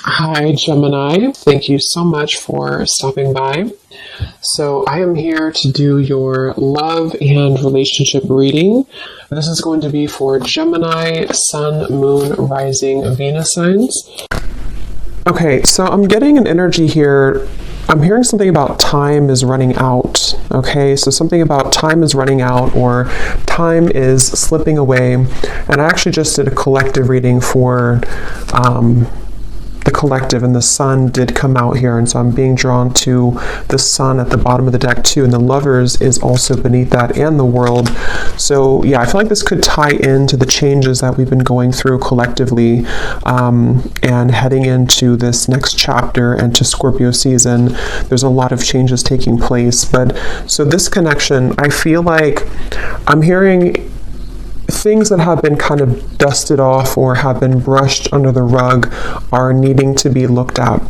Hi, Gemini. Thank you so much for stopping by. So I am here to do your love and relationship reading. This is going to be for Gemini, Sun, Moon, Rising, Venus signs. Okay, so I'm getting an energy here. I'm hearing something about time is running out. Okay, so something about time is running out or time is slipping away. And I actually just did a collective reading for the collective, and the sun did come out here, and so I'm being drawn to the sun at the bottom of the deck too, and the lovers is also beneath that, and the world. So yeah, I feel like this could tie into the changes that we've been going through collectively, and heading into this next chapter and to Scorpio season. There's a lot of changes taking place, but so this connection, I feel like I'm hearing things that have been kind of dusted off or have been brushed under the rug are needing to be looked at.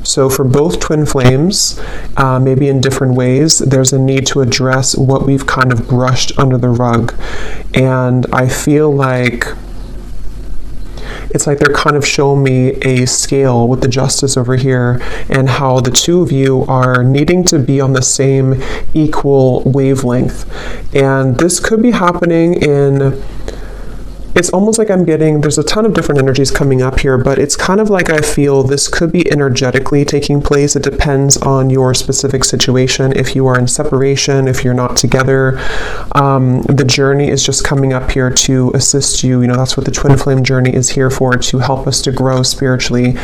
So for both twin flames, maybe in different ways, there's a need to address what we've kind of brushed under the rug. And I feel like it's like they're kind of showing me a scale with the justice over here and how the two of you are needing to be on the same equal wavelength. And this could be happening in, it's almost like I'm getting, there's a ton of different energies coming up here, but it's kind of like I feel this could be energetically taking place. It depends on your specific situation. If you are in separation, if you're not together, the journey is just coming up here to assist you. You know, that's what the twin flame journey is here for, to help us to grow spiritually.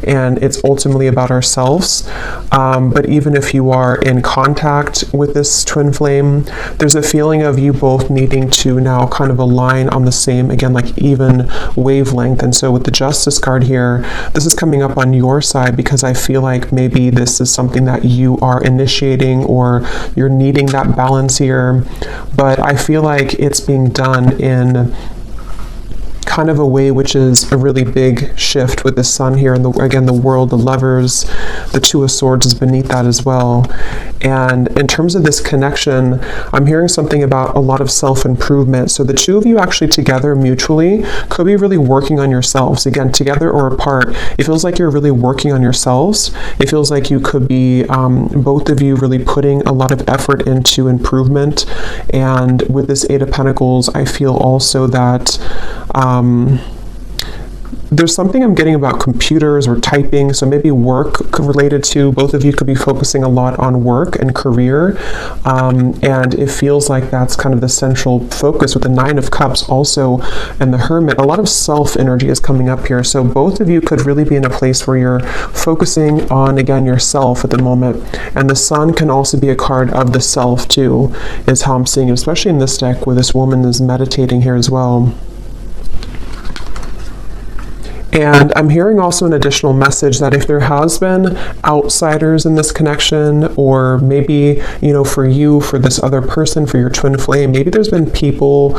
And it's ultimately about ourselves. But even if you are in contact with this twin flame, there's a feeling of you both needing to now kind of align on the same, again, like even wavelength. And so with the Justice card here, this is coming up on your side because I feel like maybe this is something that you are initiating or you're needing that balance here. But I feel like it's being done in kind of a way which is a really big shift with the sun here, and again the world, the lovers, the Two of Swords is beneath that as well. And in terms of this connection, I'm hearing something about a lot of self-improvement. So the two of you actually together mutually could be really working on yourselves, again together or apart. It feels like you're really working on yourselves. It feels like you could be both of you really putting a lot of effort into improvement. And with this Eight of Pentacles, I feel also that there's something I'm getting about computers or typing, so maybe work related to, both of you could be focusing a lot on work and career, and it feels like that's kind of the central focus with the Nine of Cups also, and the Hermit. A lot of self energy is coming up here, so both of you could really be in a place where you're focusing on, again, yourself at the moment. And the Sun can also be a card of the self too, is how I'm seeing it, especially in this deck where this woman is meditating here as well. And I'm hearing also an additional message that if there has been outsiders in this connection, or maybe, you know, for you, for this other person, for your twin flame, maybe there's been people,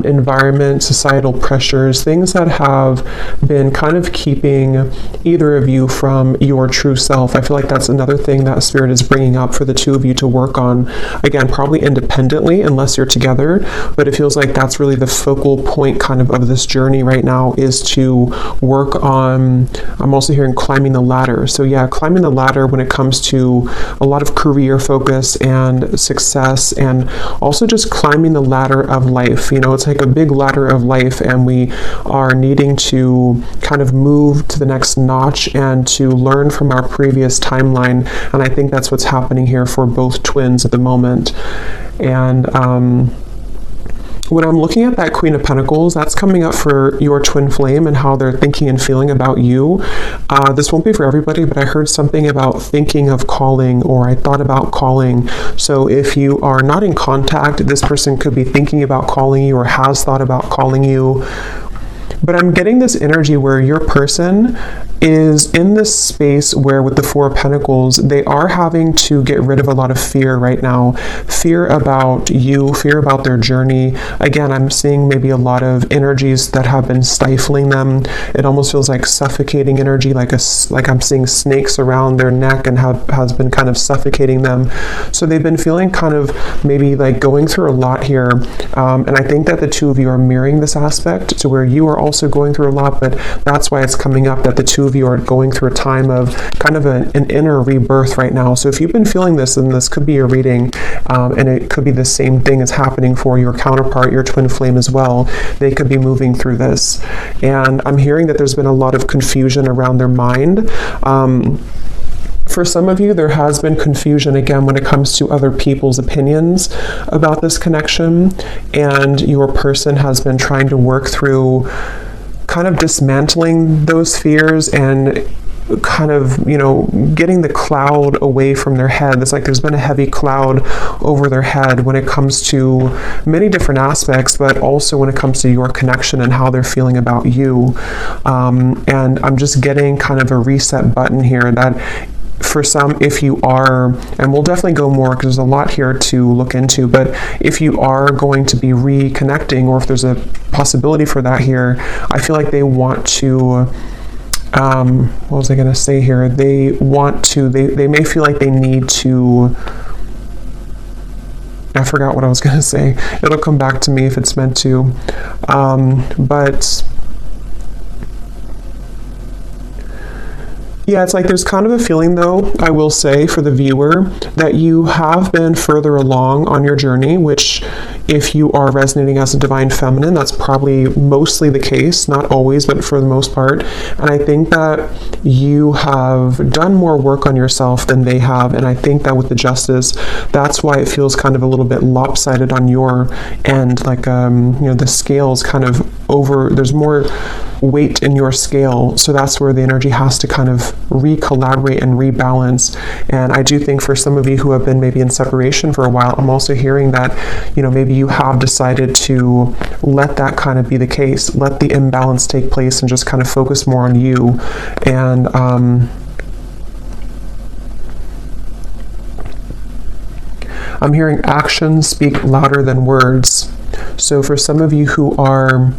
environment, societal pressures, things that have been kind of keeping either of you from your true self. I feel like that's another thing that Spirit is bringing up for the two of you to work on. Again, probably independently, unless you're together, but it feels like that's really the focal point kind of this journey right now, is to work on, I'm also hearing climbing the ladder. So yeah, climbing the ladder when it comes to a lot of career focus and success, and also just climbing the ladder of life. You know, it's like a big ladder of life, and we are needing to kind of move to the next notch and to learn from our previous timeline. And I think that's what's happening here for both twins at the moment. And when I'm looking at that Queen of Pentacles, that's coming up for your twin flame and how they're thinking and feeling about you. This won't be for everybody, but I heard something about thinking of calling, or I thought about calling. So if you are not in contact, this person could be thinking about calling you or has thought about calling you. But I'm getting this energy where your person is in this space where, with the Four of Pentacles, they are having to get rid of a lot of fear right now. Fear about you, fear about their journey. Again, I'm seeing maybe a lot of energies that have been stifling them. It almost feels like suffocating energy, like I'm seeing snakes around their neck and has been kind of suffocating them. So they've been feeling kind of maybe like going through a lot here. And I think that the two of you are mirroring this aspect to where you are also going through a lot, but that's why it's coming up that the two of you are going through a time of kind of an inner rebirth right now. So if you've been feeling this, then this could be your reading, and it could be the same thing as happening for your counterpart, your twin flame as well. They could be moving through this. And I'm hearing that there's been a lot of confusion around their mind. For some of you, there has been confusion again when it comes to other people's opinions about this connection, and your person has been trying to work through kind of dismantling those fears and kind of, getting the cloud away from their head. It's like there's been a heavy cloud over their head when it comes to many different aspects, but also when it comes to your connection and how they're feeling about you. And I'm just getting kind of a reset button here that for some, if you are, and we'll definitely go more because there's a lot here to look into, but if you are going to be reconnecting, or if there's a possibility for that here, I feel like they want to, what was I going to say here? They want to, they may feel like they need to, I forgot what I was going to say. It'll come back to me if it's meant to. But yeah, it's like there's kind of a feeling, though, I will say, for the viewer, that you have been further along on your journey, which, if you are resonating as a divine feminine, that's probably mostly the case, not always, but for the most part. And I think that you have done more work on yourself than they have, and I think that with the justice, that's why it feels kind of a little bit lopsided on your end, like, the scale's kind of over, there's more weight in your scale, so that's where the energy has to kind of re-collaborate and rebalance. And I do think for some of you who have been maybe in separation for a while, I'm also hearing that, maybe you have decided to let that kind of be the case, let the imbalance take place and just kind of focus more on you. And I'm hearing actions speak louder than words. So for some of you who are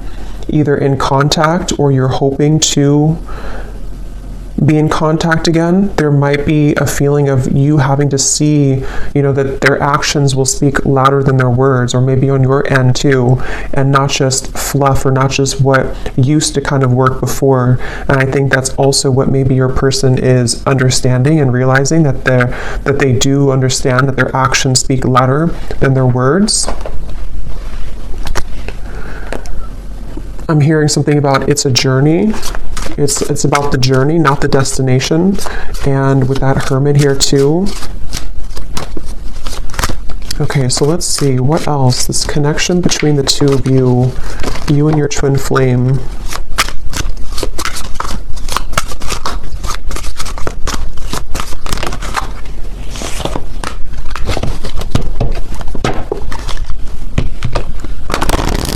either in contact or you're hoping to be in contact again, there might be a feeling of you having to see, that their actions will speak louder than their words, or maybe on your end too, and not just fluff or not just what used to kind of work before. And I think that's also what maybe your person is understanding and realizing, that they do understand that their actions speak louder than their words. I'm hearing something about it's a journey. It's about the journey, not the destination. And with that Hermit here too. Okay, so let's see, what else? This connection between the two of you and your twin flame.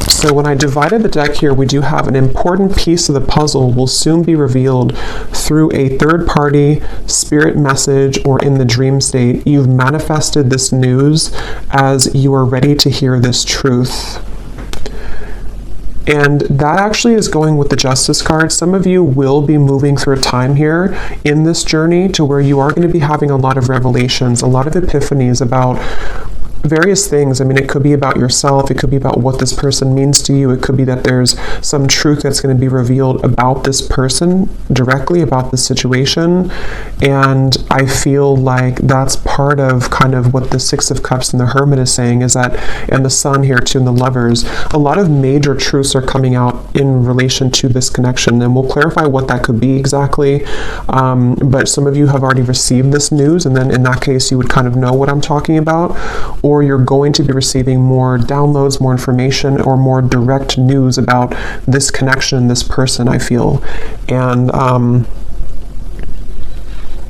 So when I divided the deck here, we do have an important piece of the puzzle will soon be revealed through a third-party spirit message or in the dream state. You've manifested this news as you are ready to hear this truth. And that actually is going with the Justice card. Some of you will be moving through a time here in this journey to where you are going to be having a lot of revelations, a lot of epiphanies about various things. I mean, it could be about yourself, it could be about what this person means to you, it could be that there's some truth that's going to be revealed about this person directly, about the situation. And I feel like that's part of kind of what the Six of Cups and the Hermit is saying, is that, and the Sun here too, and the Lovers, a lot of major truths are coming out in relation to this connection, and we'll clarify what that could be exactly. But some of you have already received this news, and then in that case you would kind of know what I'm talking about, or you're going to be receiving more downloads, more information, or more direct news about this connection, this person, I feel. And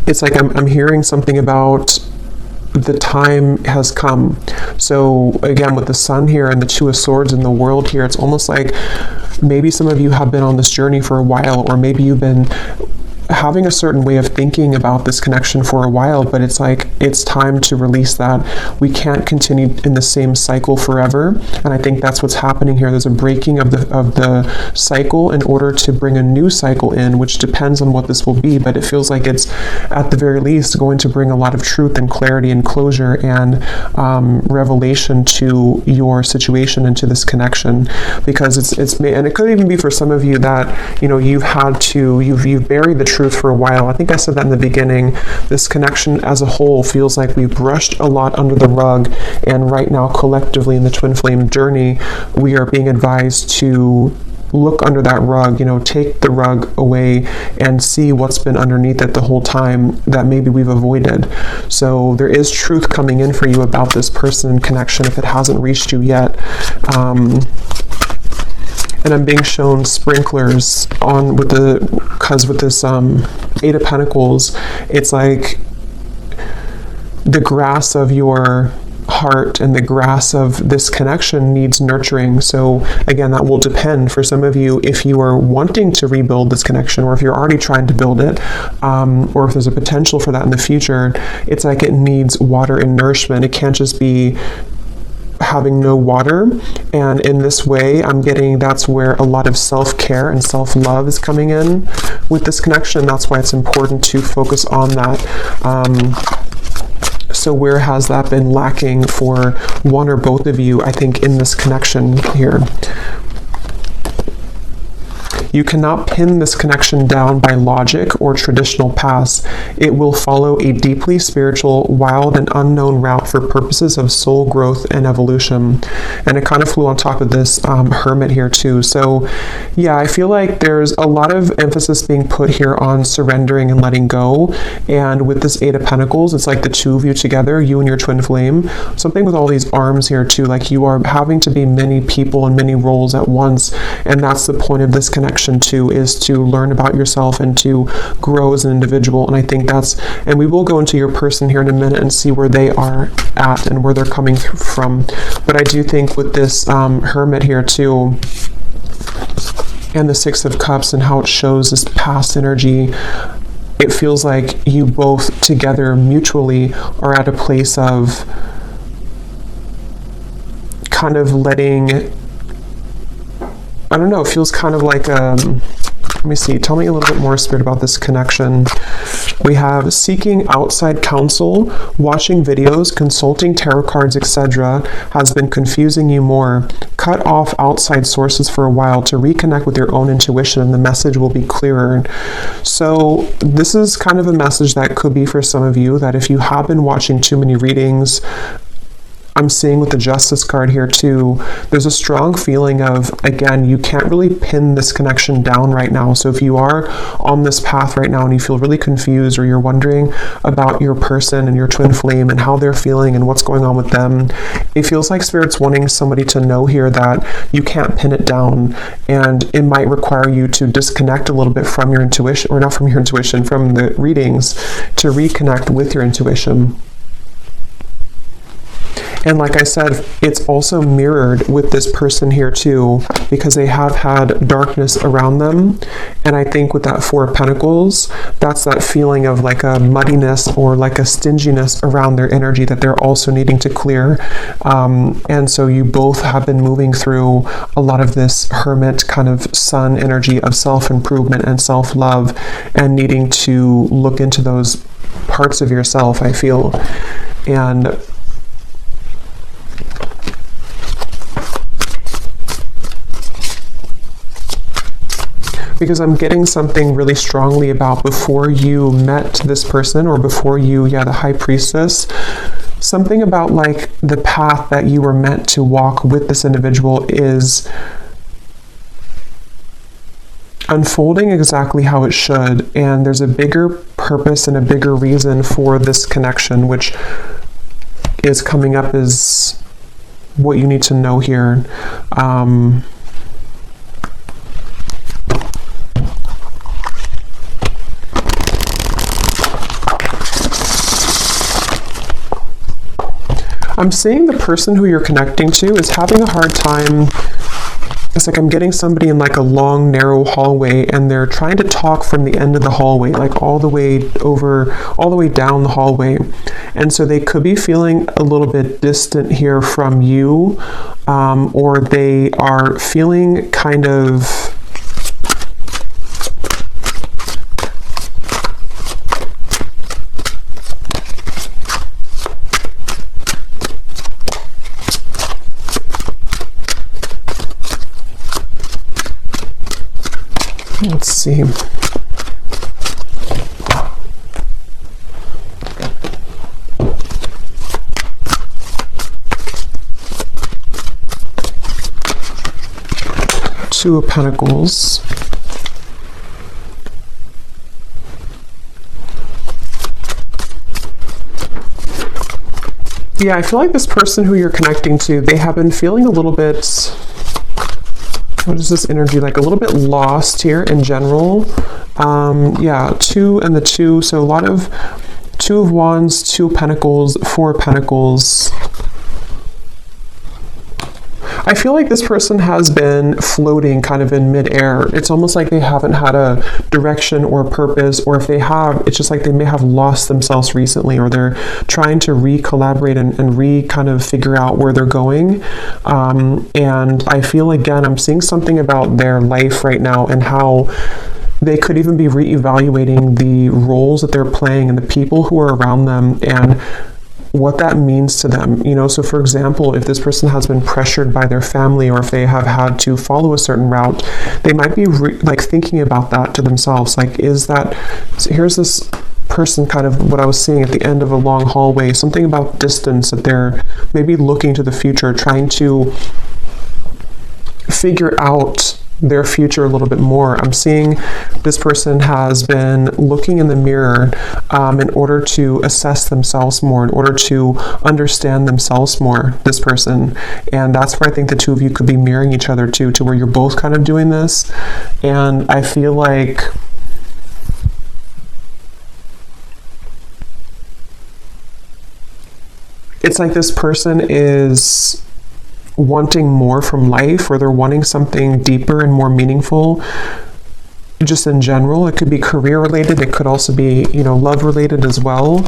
it's like I'm hearing something about the time has come. So again, with the Sun here and the Two of Swords and the World here, it's almost like maybe some of you have been on this journey for a while, or maybe you've been having a certain way of thinking about this connection for a while, but it's like it's time to release that. We can't continue in the same cycle forever, and I think that's what's happening here. There's a breaking of the cycle in order to bring a new cycle in, which depends on what this will be, but it feels like it's at the very least going to bring a lot of truth and clarity and closure and revelation to your situation and to this connection, because it's and it could even be for some of you that, you know, you've buried the truth for a while. I think I said that in the beginning. This connection as a whole feels like we've brushed a lot under the rug, and right now collectively in the twin flame journey, we are being advised to look under that rug, you know, take the rug away and see what's been underneath it the whole time that maybe we've avoided. So there is truth coming in for you about this person and connection if it hasn't reached you yet. And I'm being shown sprinklers on with this Eight of Pentacles, it's like the grass of your heart and the grass of this connection needs nurturing. So again, that will depend for some of you if you are wanting to rebuild this connection, or if you're already trying to build it, or if there's a potential for that in the future. It's like it needs water and nourishment. It can't just be having no water. And in this way, I'm getting that's where a lot of self-care and self-love is coming in with this connection. That's why it's important to focus on that. So where has that been lacking for one or both of you, I think, in this connection here? You cannot pin this connection down by logic or traditional paths. It will follow a deeply spiritual, wild, and unknown route for purposes of soul growth and evolution. And it kind of flew on top of this hermit here too. So yeah, I feel like there's a lot of emphasis being put here on surrendering and letting go. And with this Eight of Pentacles, it's like the two of you together, you and your twin flame. Something with all these arms here too, like you are having to be many people and many roles at once. And that's the point of this connection too, is to learn about yourself and to grow as an individual. And I think and we will go into your person here in a minute and see where they are at and where they're coming from. But I do think with this hermit here too, and the Six of Cups and how it shows this past energy, it feels like you both together mutually are at a place of kind of letting, I don't know, it feels kind of like, let me see, tell me a little bit more, Spirit, about this connection. We have seeking outside counsel, watching videos, consulting tarot cards, etc. has been confusing you more. Cut off outside sources for a while to reconnect with your own intuition, and the message will be clearer. So this is kind of a message that could be for some of you, that if you have been watching too many readings, I'm seeing with the Justice card here too, there's a strong feeling of, again, you can't really pin this connection down right now. So if you are on this path right now and you feel really confused, or you're wondering about your person and your twin flame and how they're feeling and what's going on with them, it feels like Spirit's wanting somebody to know here that you can't pin it down, and it might require you to disconnect a little bit from your intuition, or not from your intuition, from the readings, to reconnect with your intuition. And like I said, it's also mirrored with this person here too, because they have had darkness around them. And I think with that Four of Pentacles, that's that feeling of like a muddiness or like a stinginess around their energy that they're also needing to clear. And so you both have been moving through a lot of this hermit kind of sun energy of self-improvement and self-love, and needing to look into those parts of yourself, I feel. And because I'm getting something really strongly about before you met this person, or before you, the High Priestess, something about like the path that you were meant to walk with this individual is unfolding exactly how it should. And there's a bigger purpose and a bigger reason for this connection, which is coming up as what you need to know here. I'm seeing the person who you're connecting to is having a hard time it's like I'm getting somebody in like a long, narrow hallway, and they're trying to talk from the end of the hallway, like all the way down the hallway. And so they could be feeling a little bit distant here from you, or they are feeling kind of, let's see. Two of Pentacles. Yeah, I feel like this person who you're connecting to, they have been feeling a little bit, what is this energy like? A little bit lost here in general. Yeah, 2 and the 2. So a lot of 2 of Wands, 2 of Pentacles, 4 of Pentacles. I feel like this person has been floating kind of in midair. It's almost like they haven't had a direction or a purpose, or if they have, it's just like they may have lost themselves recently, or they're trying to re-collaborate and kind of figure out where they're going. And I feel, again, I'm seeing something about their life right now and how they could even be reevaluating the roles that they're playing and the people who are around them and what that means to them. You know, so for example, if this person has been pressured by their family, or if they have had to follow a certain route, they might be like thinking about that to themselves. Like, is that, so here's this person, kind of what I was seeing at the end of a long hallway, something about distance, that they're maybe looking to the future, trying to figure out their future a little bit more. I'm seeing this person has been looking in the mirror in order to assess themselves more, in order to understand themselves more, this person. And that's where I think the 2 of you could be mirroring each other too, to where you're both kind of doing this. And I feel like it's like this person is wanting more from life, or they're wanting something deeper and more meaningful just in general. It could be career related, it could also be, you know, love related as well.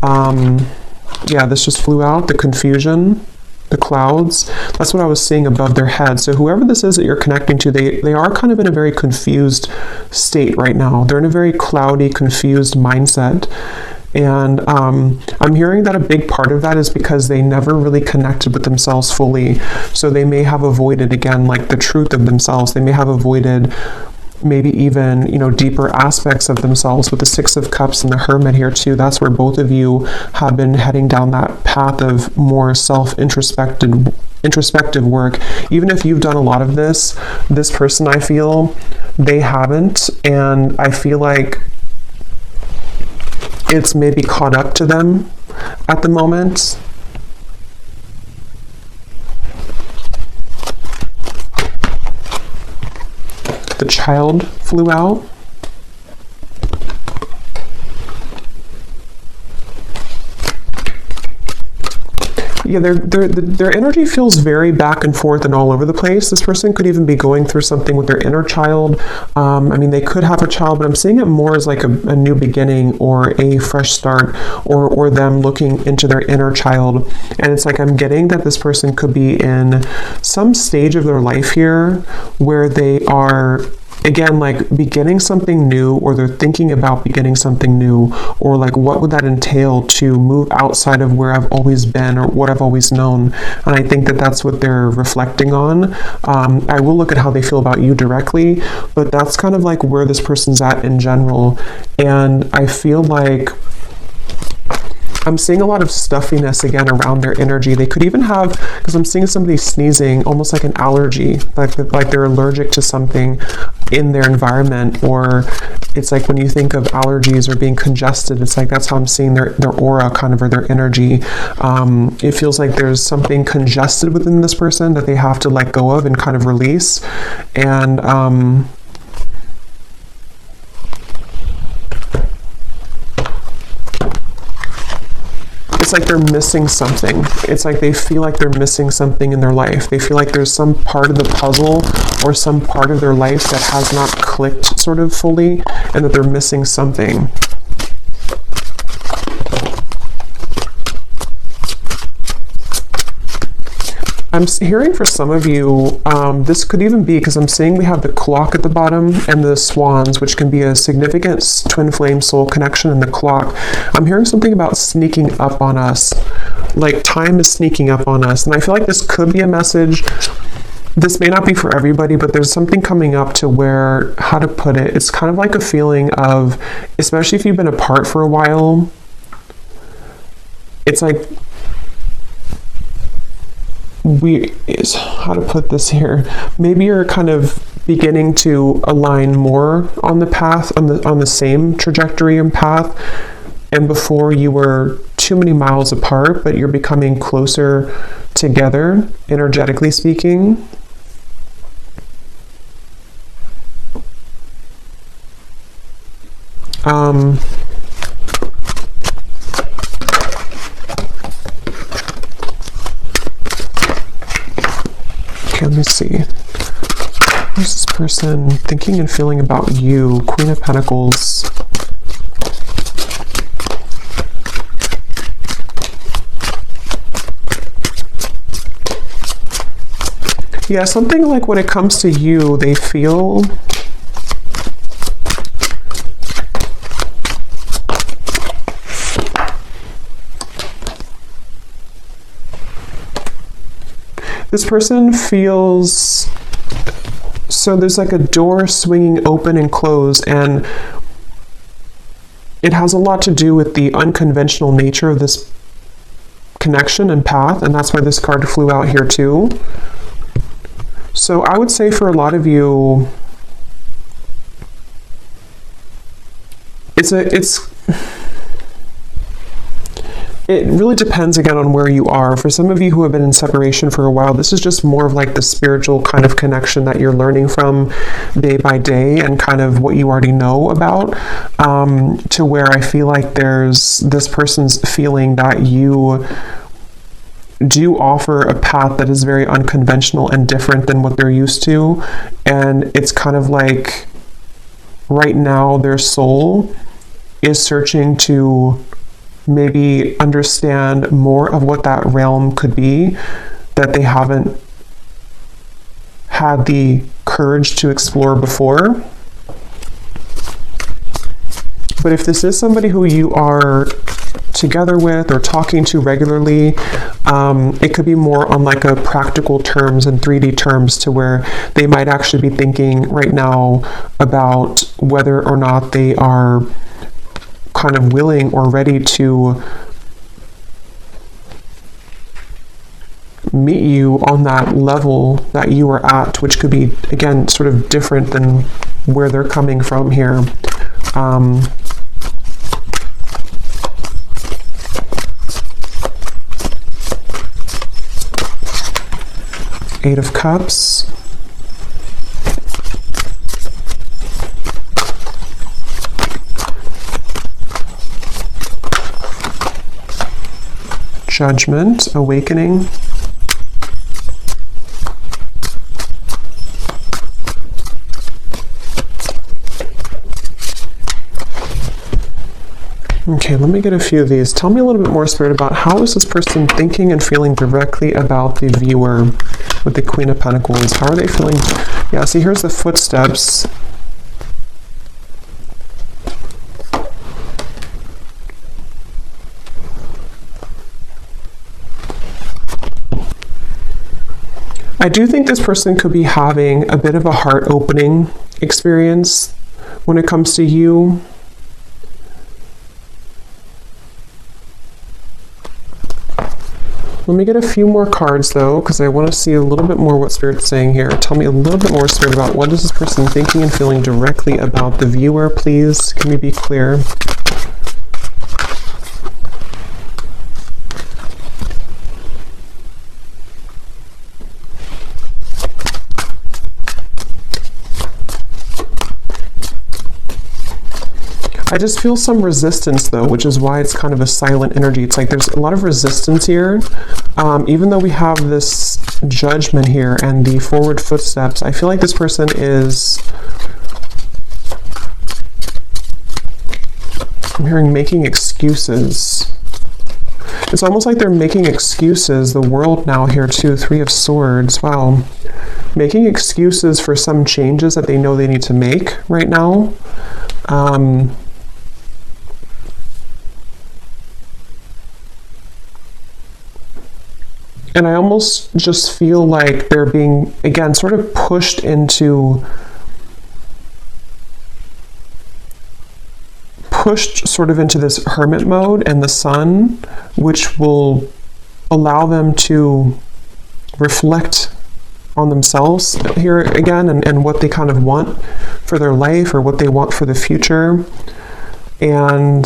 Yeah, this just flew out, the confusion, the clouds. That's what I was seeing above their head. So whoever this is that you're connecting to, they are kind of in a very confused state right now. They're in a very cloudy, confused mindset. And I'm hearing that a big part of that is because they never really connected with themselves fully. So they may have avoided, again, like the truth of themselves. They may have avoided maybe even, you know, deeper aspects of themselves with the 6 of Cups and the Hermit here too. That's where both of you have been heading down that path of more introspective work. Even if you've done a lot of this person, I feel, they haven't. And I feel like it's maybe caught up to them at the moment. The Child flew out. Yeah, their energy feels very back and forth and all over the place. This person could even be going through something with their inner child. I mean, they could have a child, but I'm seeing it more as like a new beginning or a fresh start, or them looking into their inner child. And it's like I'm getting that this person could be in some stage of their life here where they are, again, like beginning something new, or they're thinking about beginning something new, or like what would that entail to move outside of where I've always been or what I've always known. And I think that that's what they're reflecting on. I will look at how they feel about you directly, but that's kind of like where this person's at in general. And I feel like I'm seeing a lot of stuffiness again around their energy. They could even have, because I'm seeing somebody sneezing, almost like an allergy, like they're allergic to something in their environment. Or it's like when you think of allergies or being congested, it's like that's how I'm seeing their aura kind of, or their energy. It feels like there's something congested within this person that they have to let go of and kind of release. And it's like they're missing something. It's like they feel like they're missing something in their life. They feel like there's some part of the puzzle or some part of their life that has not clicked sort of fully, and that they're missing something. I'm hearing for some of you, this could even be because I'm seeing we have the clock at the bottom and the swans, which can be a significant twin flame soul connection in the clock. I'm hearing something about sneaking up on us, like time is sneaking up on us. And I feel like this could be a message. This may not be for everybody, but there's something coming up to where, how to put it, it's kind of like a feeling of, especially if you've been apart for a while, it's like, how to put this here, maybe you're kind of beginning to align more on the path, on the same trajectory and path, and before you were too many miles apart, but you're becoming closer together, energetically speaking. Let me see. What's this person thinking and feeling about you? Queen of Pentacles. Yeah, something like when it comes to you, they feel this person feels, so there's like a door swinging open and close, and it has a lot to do with the unconventional nature of this connection and path, and that's why this card flew out here too. So I would say for a lot of you, it really depends again on where you are. For some of you who have been in separation for a while, this is just more of like the spiritual kind of connection that you're learning from day by day and kind of what you already know about, to where I feel like there's this person's feeling that you do offer a path that is very unconventional and different than what they're used to. And it's kind of like right now their soul is searching to maybe understand more of what that realm could be that they haven't had the courage to explore before. But if this is somebody who you are together with or talking to regularly, it could be more on like a practical terms and 3D terms, to where they might actually be thinking right now about whether or not they are kind of willing or ready to meet you on that level that you are at, which could be, again, sort of different than where they're coming from here. Eight of Cups. Judgment, awakening. Okay, let me get a few of these. Tell me a little bit more, Spirit, about how is this person thinking and feeling directly about the viewer with the Queen of Pentacles? How are they feeling? Yeah, see, here's the footsteps. I do think this person could be having a bit of a heart-opening experience when it comes to you. Let me get a few more cards, though, because I want to see a little bit more what Spirit's saying here. Tell me a little bit more, Spirit, about what is this person thinking and feeling directly about the viewer, please. Can we be clear? I just feel some resistance though, which is why it's kind of a silent energy. It's like there's a lot of resistance here. Even though we have this judgment here and the forward footsteps, I feel like this person is, I'm hearing making excuses. It's almost like they're making excuses. The world now here too, 3 of Swords. Wow. Making excuses for some changes that they know they need to make right now. And I almost just feel like they're being, again, sort of pushed sort of into this hermit mode and the sun, which will allow them to reflect on themselves here again, and what they kind of want for their life or what they want for the future. And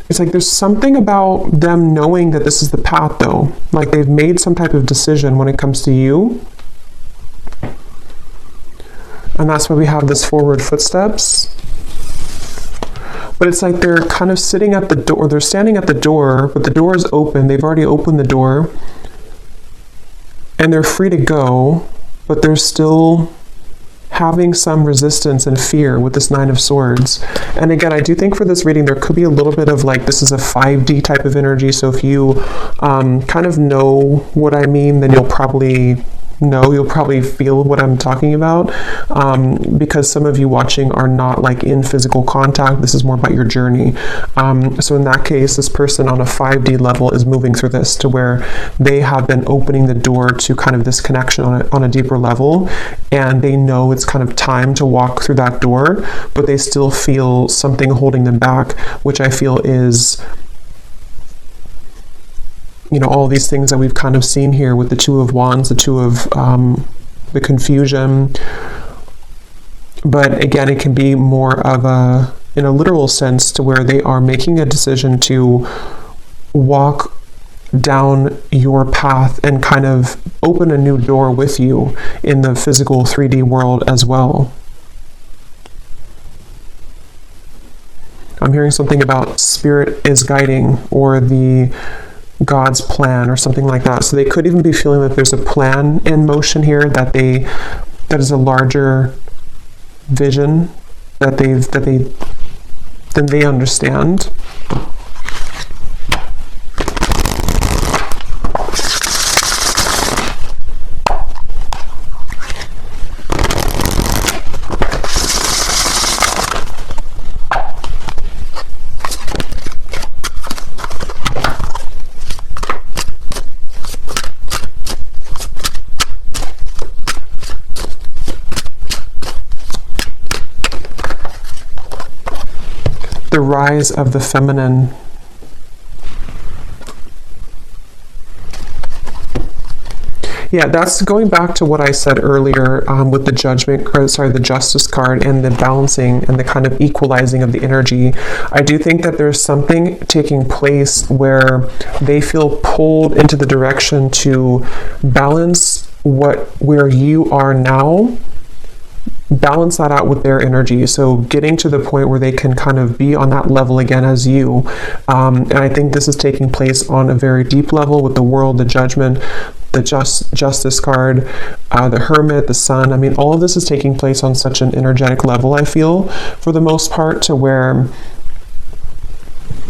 it's like there's something about them knowing that this is the path though. Like they've made some type of decision when it comes to you. And that's why we have this forward footsteps. But it's like they're kind of sitting at the door, they're standing at the door, but the door is open. They've already opened the door. And they're free to go, but they're still having some resistance and fear with this 9 of Swords. And again, I do think for this reading, there could be a little bit of like, this is a 5D type of energy. So if you kind of know what I mean, then you'll probably feel what I'm talking about, because some of you watching are not like in physical contact. This is more about your journey. So in that case, this person on a 5D level is moving through this to where they have been opening the door to kind of this connection on a deeper level, and they know it's kind of time to walk through that door, but they still feel something holding them back, which I feel is, you know, all these things that we've kind of seen here with the 2 of Wands, the 2 of the confusion. But again, it can be more of a, in a literal sense, to where they are making a decision to walk down your path and kind of open a new door with you in the physical 3D world as well. I'm hearing something about spirit is guiding, or the God's plan, or something like that. So they could even be feeling that there's a plan in motion here, that is a larger vision that they understand. The rise of the feminine. Yeah, that's going back to what I said earlier with the the Justice card, and the balancing and the kind of equalizing of the energy. I do think that there's something taking place where they feel pulled into the direction to balance where you are now, balance that out with their energy. So getting to the point where they can kind of be on that level again as you. And I think this is taking place on a very deep level with the World, the Judgment, the Justice card, the Hermit, the Sun. I mean, all of this is taking place on such an energetic level, I feel, for the most part, to where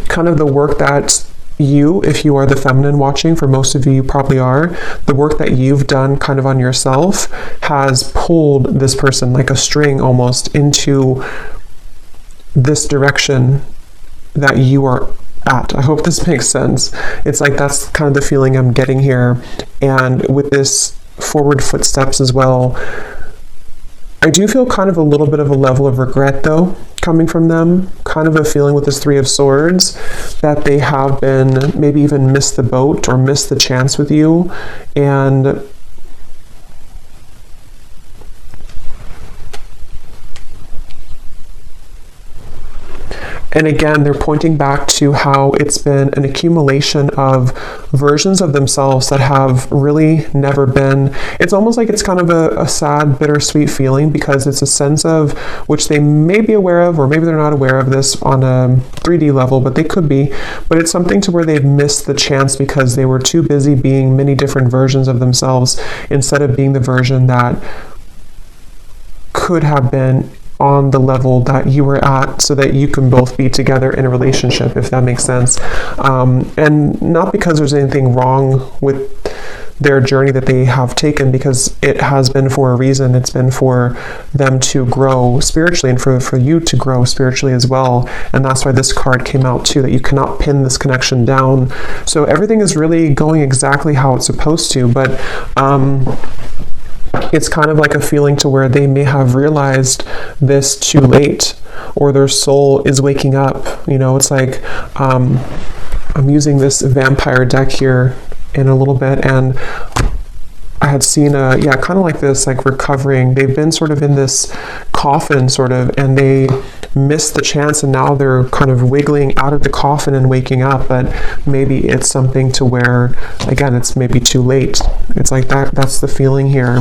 kind of the work that you, if you are the feminine watching, for most of you, you probably are, the work that you've done kind of on yourself has pulled this person like a string almost into this direction that you are at. I hope this makes sense. It's like that's kind of the feeling I'm getting here. And with this forward footsteps as well, I do feel kind of a little bit of a level of regret though coming from them, kind of a feeling with this 3 of Swords that they have been maybe even missed the boat or missed the chance with you. And And again, they're pointing back to how it's been an accumulation of versions of themselves that have really never been. It's almost like it's kind of a sad, bittersweet feeling, because it's a sense of which they may be aware of, or maybe they're not aware of this on a 3D level, but they could be. But it's something to where they've missed the chance because they were too busy being many different versions of themselves instead of being the version that could have been on the level that you were at, so that you can both be together in a relationship, if that makes sense. And not because there's anything wrong with their journey that they have taken, because it has been for a reason. It's been for them to grow spiritually, and for you to grow spiritually as well. And that's why this card came out too, that you cannot pin this connection down. So everything is really going exactly how it's supposed to, but it's kind of like a feeling to where they may have realized this too late, or their soul is waking up. It's like, I'm using this vampire deck here in a little bit, and I had seen kind of like this, like recovering. They've been sort of in this coffin sort of, and they missed the chance, and now they're kind of wiggling out of the coffin and waking up. But maybe it's something to where, again, it's maybe too late. It's like that's the feeling here.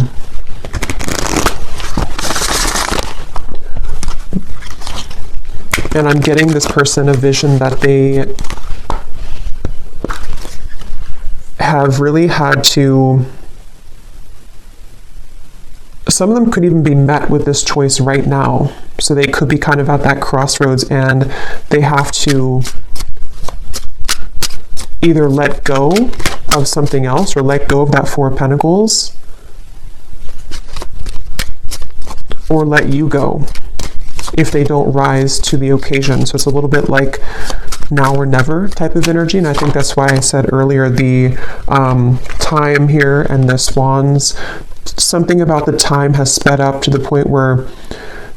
And I'm getting this person a vision that they have really had to, some of them could even be met with this choice right now. So they could be kind of at that crossroads, and they have to either let go of something else, or let go of that Four of Pentacles, or let you go if they don't rise to the occasion. So it's a little bit like now or never type of energy. And I think that's why I said earlier the time here and the swans, something about the time has sped up to the point where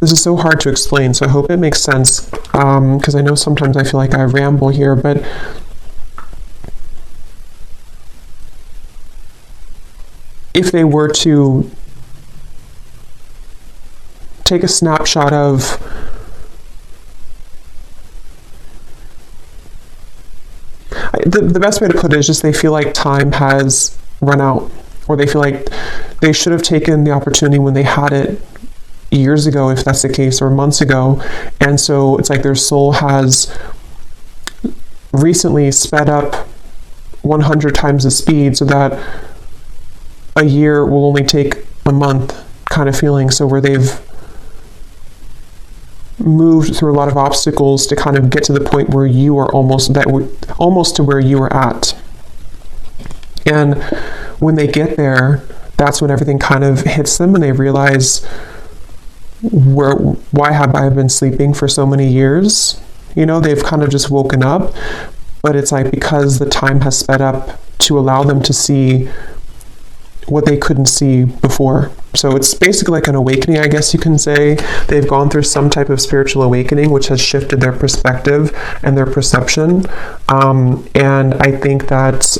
this is so hard to explain. So I hope it makes sense, because I know sometimes I feel like I ramble here, but if they were to take a snapshot of the best way to put it is just they feel like time has run out, or they feel like they should have taken the opportunity when they had it years ago, if that's the case, or months ago. And so it's like their soul has recently sped up 100 times the speed, so that a year will only take a month kind of feeling. So where they've moved through a lot of obstacles to kind of get to the point where you are almost to where you are at. And when they get there, that's when everything kind of hits them, and they realize, why have I been sleeping for so many years? They've kind of just woken up, but it's like because the time has sped up to allow them to see what they couldn't see before. So it's basically like an awakening, I guess you can say. They've gone through some type of spiritual awakening, which has shifted their perspective and their perception. And I think that,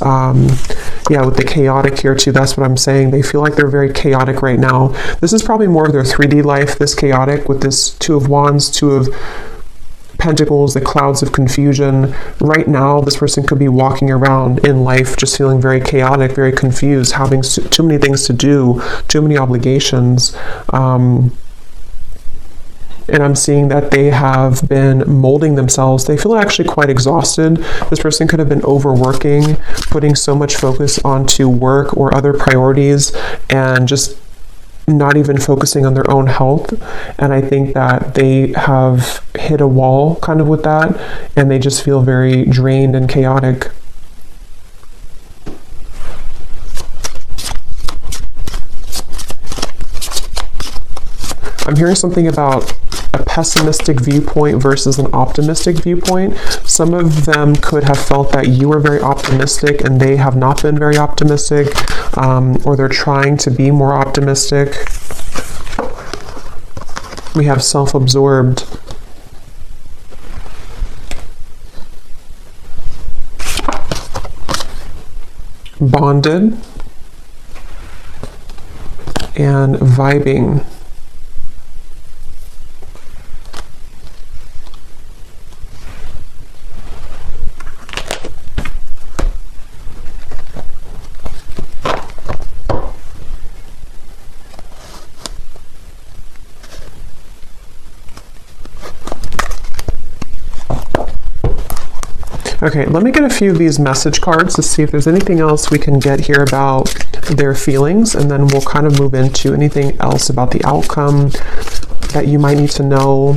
with the chaotic here too, that's what I'm saying. They feel like they're very chaotic right now. This is probably more of their 3D life, this chaotic, with this Two of Wands, Two of Pentacles, the clouds of confusion. Right now, this person could be walking around in life just feeling very chaotic, very confused, having too many things to do, too many obligations. And I'm seeing that they have been molding themselves. They feel actually quite exhausted. This person could have been overworking, putting so much focus onto work or other priorities, and just not even focusing on their own health. And I think that they have hit a wall kind of with that, and they just feel very drained and chaotic. I'm hearing something about a pessimistic viewpoint versus an optimistic viewpoint. Some of them could have felt that you were very optimistic and they have not been very optimistic, or they're trying to be more optimistic. We have self-absorbed. Bonded. And vibing. Okay, let me get a few of these message cards to see if there's anything else we can get here about their feelings, and then we'll kind of move into anything else about the outcome that you might need to know.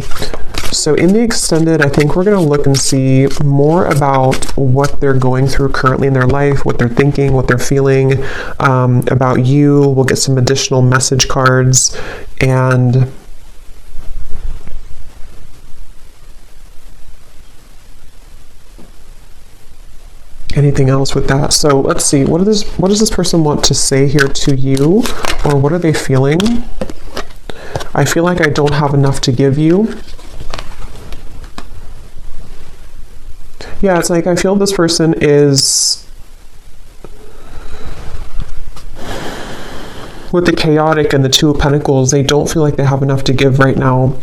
So in the extended, I think we're going to look and see more about what they're going through currently in their life, what they're thinking, what they're feeling about you. We'll get some additional message cards, and anything else with that. So let's see, what does this person want to say here to you, or what are they feeling? I feel like I don't have enough to give you. Yeah, it's like I feel this person is, with the chaotic and the Two of Pentacles, they don't feel like they have enough to give right now.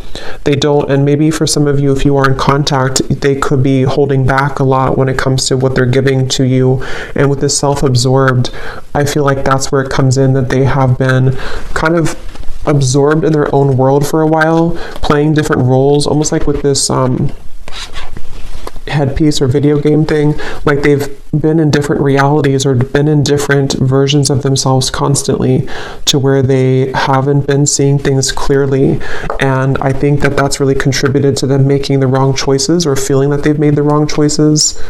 They don't, and maybe for some of you, if you are in contact, they could be holding back a lot when it comes to what they're giving to you. And with this self-absorbed, I feel like that's where it comes in, that they have been kind of absorbed in their own world for a while, playing different roles, almost like with this headpiece or video game thing, like they've been in different realities or been in different versions of themselves constantly, to where they haven't been seeing things clearly. And I think that that's really contributed to them making the wrong choices, or feeling that they've made the wrong choices.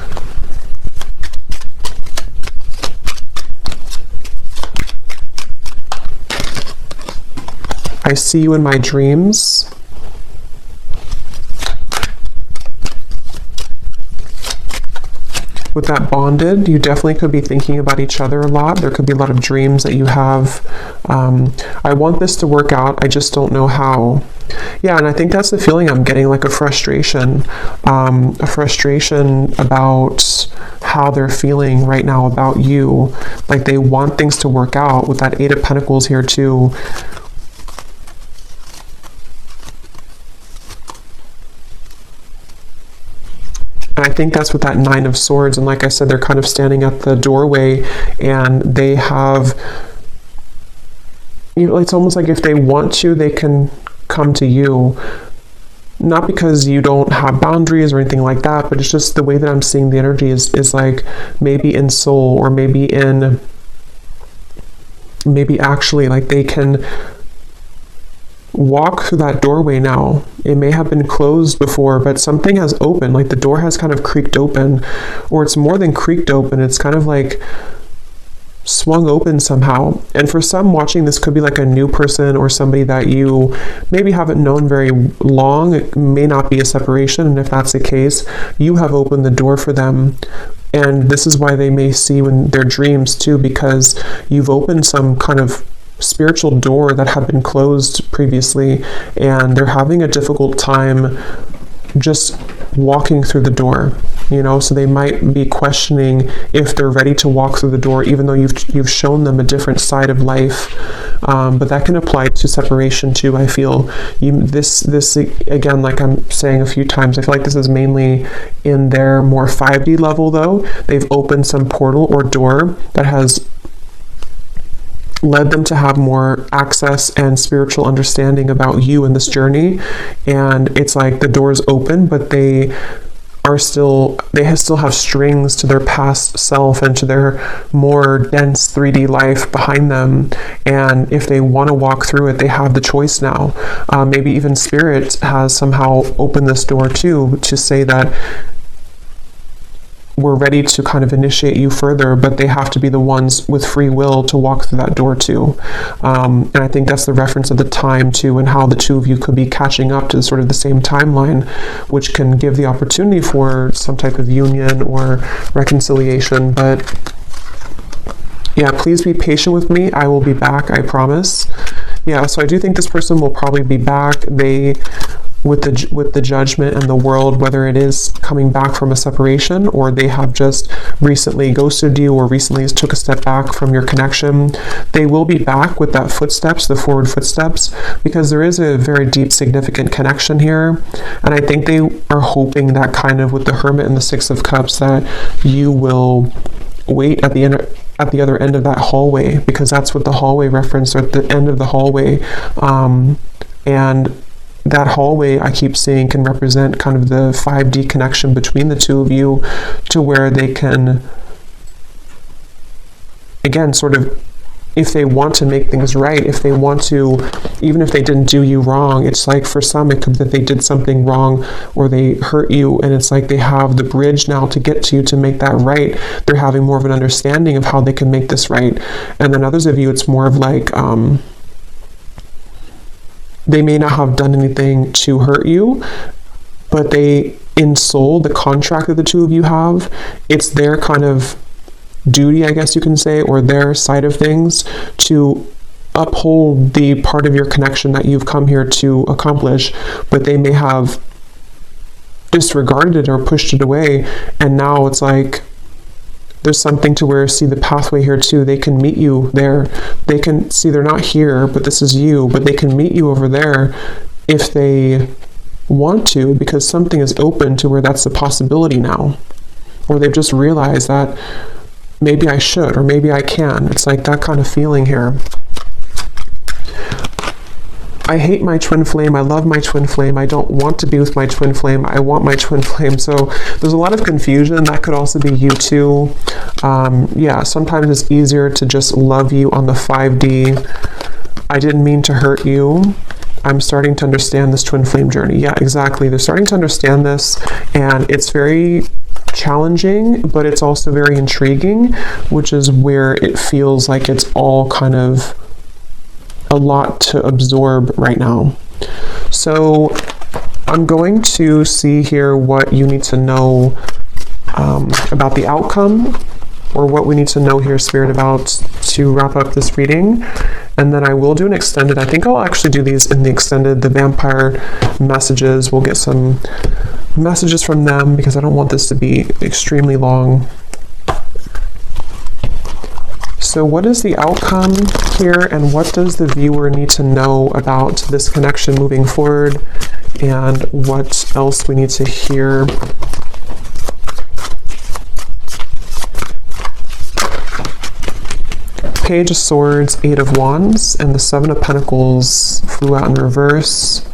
I see you in my dreams. With that bonded, you definitely could be thinking about each other a lot. There could be a lot of dreams that you have. I want this to work out, I just don't know how. Yeah, and I think that's the feeling I'm getting, like a frustration about how they're feeling right now about you. Like they want things to work out, with that Eight of Pentacles here too. And I think that's with that Nine of Swords. And like I said, they're kind of standing at the doorway, and they have, you know, it's almost like if they want to, they can come to you. Not because you don't have boundaries or anything like that, but it's just the way that I'm seeing the energy is like maybe in soul, or maybe actually like they can walk through that doorway now. It may have been closed before, but something has opened, like the door has kind of creaked open, or it's more than creaked open, it's kind of like swung open somehow. And for some watching, this could be like a new person, or somebody that you maybe haven't known very long. It may not be a separation, and if that's the case, you have opened the door for them. And this is why they may see you in their dreams too, because you've opened some kind of spiritual door that had been closed previously, and they're having a difficult time just walking through the door, you know. So they might be questioning if they're ready to walk through the door, even though you've shown them a different side of life. But that can apply to separation too. I feel this again, like I'm saying a few times, I feel like this is mainly in their more 5D level though. They've opened some portal or door that has led them to have more access and spiritual understanding about you in this journey. And it's like the door's open, but they still have strings to their past self and to their more dense 3D life behind them. And if they want to walk through it, they have the choice now. Maybe even Spirit has somehow opened this door too, to say that we're ready to kind of initiate you further, but they have to be the ones with free will to walk through that door too. And I think that's the reference of the time too, and how the two of you could be catching up to sort of the same timeline, which can give the opportunity for some type of union or reconciliation. But yeah, please be patient with me. I will be back, I promise. Yeah, so I do think this person will probably be back. With the judgment and the world, whether it is coming back from a separation, or they have just recently ghosted you, or recently took a step back from your connection, they will be back with that footsteps, the forward footsteps, because there is a very deep, significant connection here. And I think they are hoping that kind of with the Hermit and the Six of Cups, that you will wait at the other end of that hallway, because that's what the hallway reference, or at the end of the hallway. And that hallway I keep seeing can represent kind of the 5D connection between the two of you, to where they can, again, sort of, if they want to make things right, if they want to, even if they didn't do you wrong, it's like for some it could be that they did something wrong or they hurt you, and it's like they have the bridge now to get to you to make that right. They're having more of an understanding of how they can make this right. And then others of you, it's more of like, they may not have done anything to hurt you, but they, in soul, the contract that the two of you have, it's their kind of duty, I guess you can say, or their side of things, to uphold the part of your connection that you've come here to accomplish, but they may have disregarded it or pushed it away, and now it's like there's something to where, see the pathway here too, they can meet you there. They can see they're not here, but this is you, but they can meet you over there if they want to, because something is open to where that's a possibility now, or they've just realized that maybe I should, or maybe I can. It's like that kind of feeling here. I hate my twin flame. I love my twin flame. I don't want to be with my twin flame. I want my twin flame. So there's a lot of confusion. That could also be you too. Yeah, sometimes it's easier to just love you on the 5D. I didn't mean to hurt you. I'm starting to understand this twin flame journey. Yeah, exactly. They're starting to understand this, and it's very challenging, but it's also very intriguing, which is where it feels like it's all kind of a lot to absorb right now. So I'm going to see here what you need to know about the outcome, or what we need to know here, Spirit, about to wrap up this reading. And then I will do an extended. I think I'll actually do these in the extended, the vampire messages. We'll get some messages from them, because I don't want this to be extremely long. So what is the outcome here, and what does the viewer need to know about this connection moving forward, and what else we need to hear? Page of Swords, 8 of Wands, and the 7 of Pentacles flew out in reverse.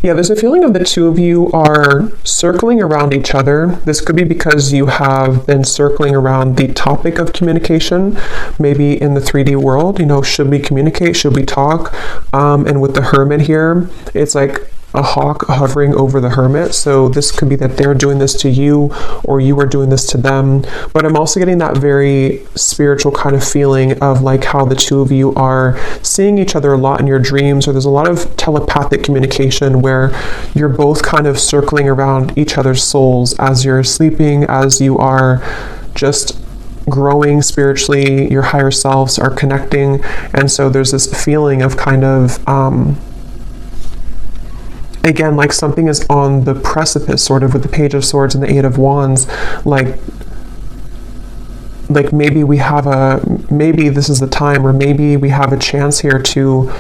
Yeah, there's a feeling of the two of you are circling around each other. This could be because you have been circling around the topic of communication, maybe in the 3D world, you know, should we communicate, should we talk? And with the Hermit here, it's like a hawk hovering over the Hermit. So this could be that they're doing this to you, or you are doing this to them. But I'm also getting that very spiritual kind of feeling of like how the two of you are seeing each other a lot in your dreams, or there's a lot of telepathic communication where you're both kind of circling around each other's souls as you're sleeping, as you are just growing spiritually, your higher selves are connecting. And so there's this feeling of kind of again, like something is on the precipice, sort of, with the Page of Swords and the 8 of Wands, like maybe we have maybe this is the time, or maybe we have a chance here to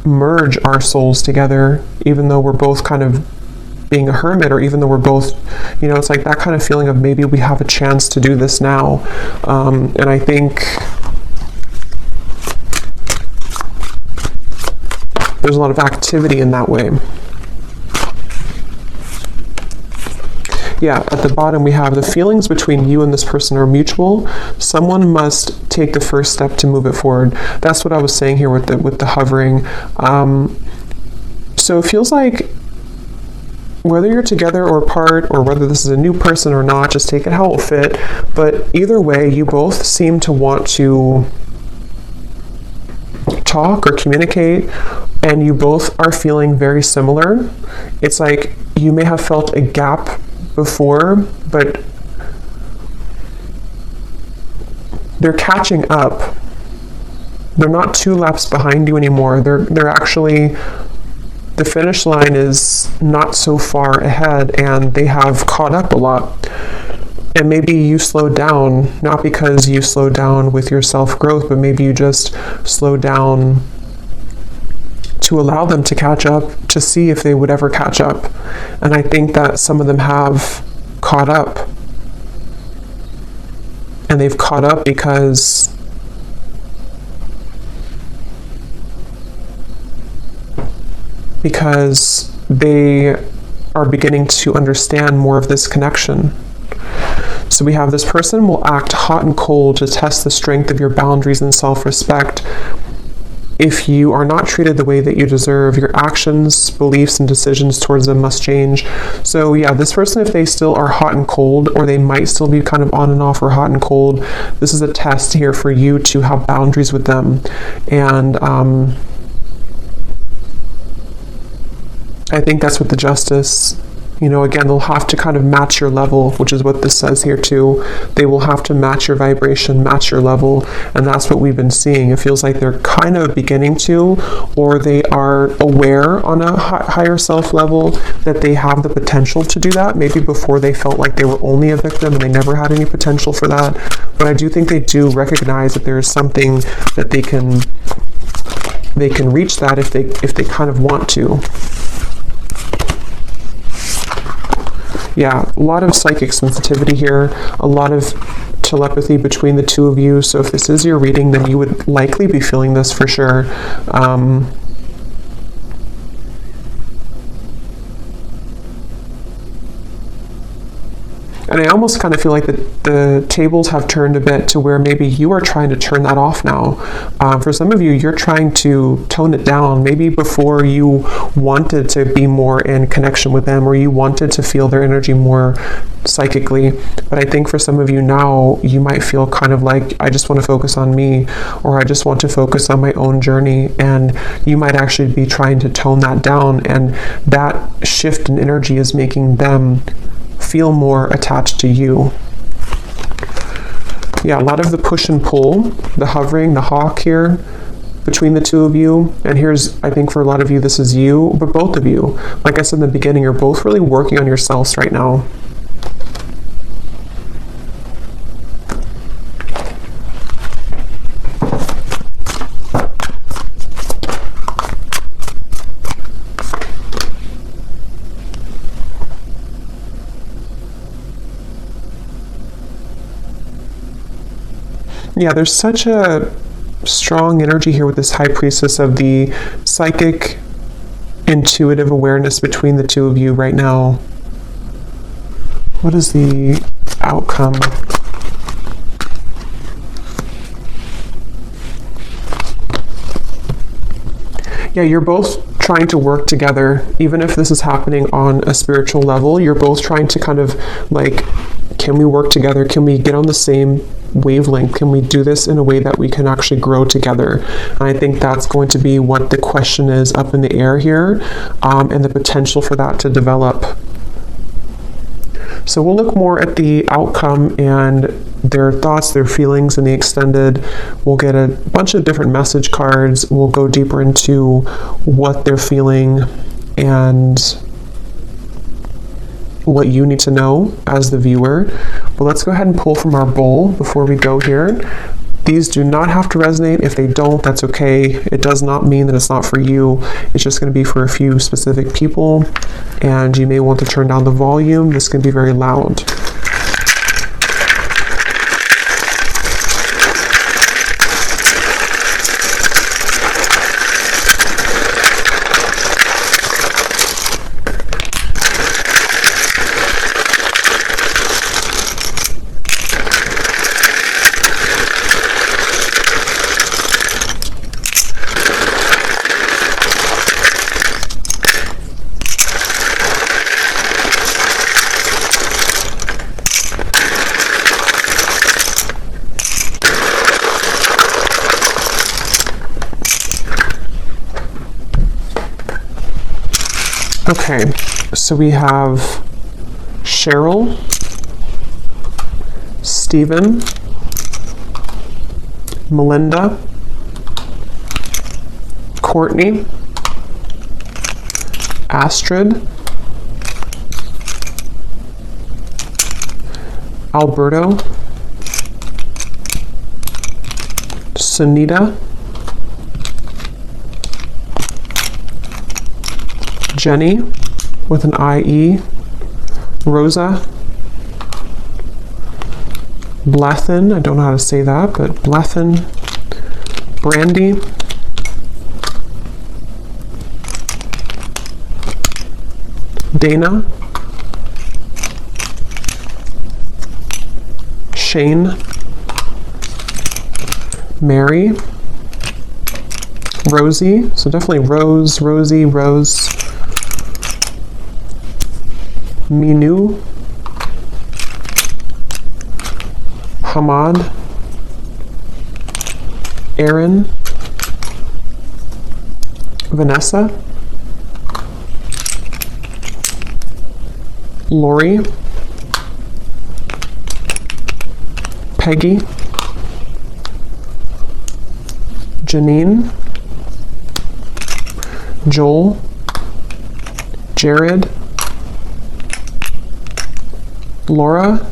merge our souls together, even though we're both kind of being a hermit, or even though we're both, you know, it's like that kind of feeling of maybe we have a chance to do this now. And I think there's a lot of activity in that way. Yeah, at the bottom we have the feelings between you and this person are mutual. Someone must take the first step to move it forward. That's what I was saying here with the hovering. So it feels like whether you're together or apart, or whether this is a new person or not, just take it how it will fit. But either way, you both seem to want to talk or communicate, and you both are feeling very similar. It's like you may have felt a gap before, but they're catching up. They're not 2 laps behind you anymore. They're actually, the finish line is not so far ahead, and they have caught up a lot. And maybe you slowed down, not because you slowed down with your self-growth, but maybe you just slowed down to allow them to catch up, to see if they would ever catch up. And I think that some of them have caught up. and they've caught up because they are beginning to understand more of this connection. So we have this person will act hot and cold to test the strength of your boundaries and self-respect. If you are not treated the way that you deserve, your actions, beliefs, and decisions towards them must change. So yeah, this person, if they still are hot and cold, or they might still be kind of on and off or hot and cold, this is a test here for you to have boundaries with them. And I think that's what the Justice, again, they'll have to kind of match your level, which is what this says here too. They will have to match your vibration, match your level, and that's what we've been seeing. It feels like they're kind of beginning to, or they are aware on a higher self level that they have the potential to do that. Maybe before they felt like they were only a victim and they never had any potential for that. But I do think they do recognize that there is something that they can reach that if they kind of want to. Yeah, a lot of psychic sensitivity here, a lot of telepathy between the two of you. So if this is your reading, then you would likely be feeling this for sure. And I almost kind of feel like the tables have turned a bit to where maybe you are trying to turn that off now. For some of you, you're trying to tone it down. Maybe before you wanted to be more in connection with them, or you wanted to feel their energy more psychically. But I think for some of you now, you might feel kind of like, I just want to focus on me, or I just want to focus on my own journey. And you might actually be trying to tone that down. And that shift in energy is making them feel more attached to you. Yeah, a lot of the push and pull, the hovering, the hawk here between the two of you. And here's, I think for a lot of you, this is you, but both of you, like I said in the beginning, you're both really working on yourselves right now. Yeah, there's such a strong energy here with this High Priestess of the psychic, intuitive awareness between the two of you right now. What is the outcome? Yeah, you're both trying to work together, even if this is happening on a spiritual level. You're both trying to kind of like, can we work together? Can we get on the same wavelength? Can we do this in a way that we can actually grow together? And I think that's going to be what the question is up in the air here, and the potential for that to develop. So we'll look more at the outcome and their thoughts, their feelings in the extended. We'll get a bunch of different message cards. We'll go deeper into what they're feeling and what you need to know as the viewer. But let's go ahead and pull from our bowl before we go here. These do not have to resonate. If they don't, that's okay. It does not mean that it's not for you. It's just going to be for a few specific people, and you may want to turn down the volume. This can be very loud. Okay, so we have Cheryl, Stephen, Melinda, Courtney, Astrid, Alberto, Sunita, Jenny with an IE, Rosa, Blethen, I don't know how to say that, but Blethen. Brandy. Dana. Shane. Mary. Rosie, so definitely Rose, Rosie, Rose. Minu. Hamad. Aaron. Vanessa. Lori. Peggy. Janine. Joel. Jared. Laura.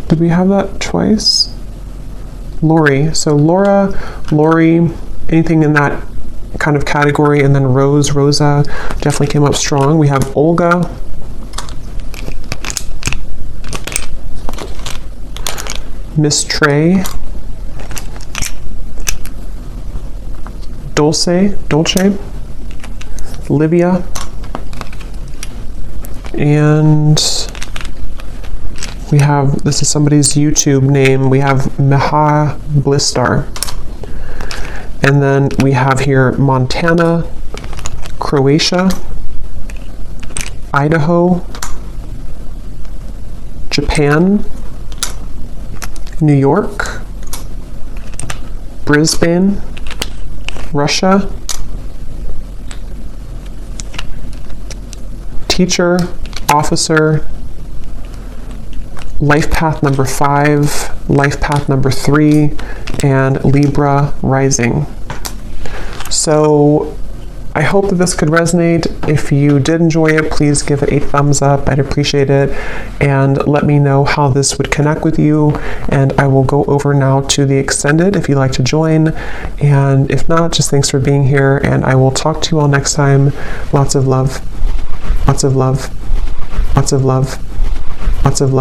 Did we have that twice? Lori. So Laura, Lori, anything in that kind of category, and then Rose, Rosa definitely came up strong. We have Olga. Miss Trey. Dolce. Livia. And we have, this is somebody's YouTube name, we have Meha Blistar. And then we have here Montana, Croatia, Idaho, Japan, New York, Brisbane, Russia, teacher, officer, life path number 5, life path number 3, and Libra rising. So I hope that this could resonate. If you did enjoy it, please give it a thumbs up. I'd appreciate it. And let me know how this would connect with you. And I will go over now to the extended if you'd like to join. And if not, just thanks for being here. And I will talk to you all next time. Lots of love. Lots of love. Lots of love. Lots of love.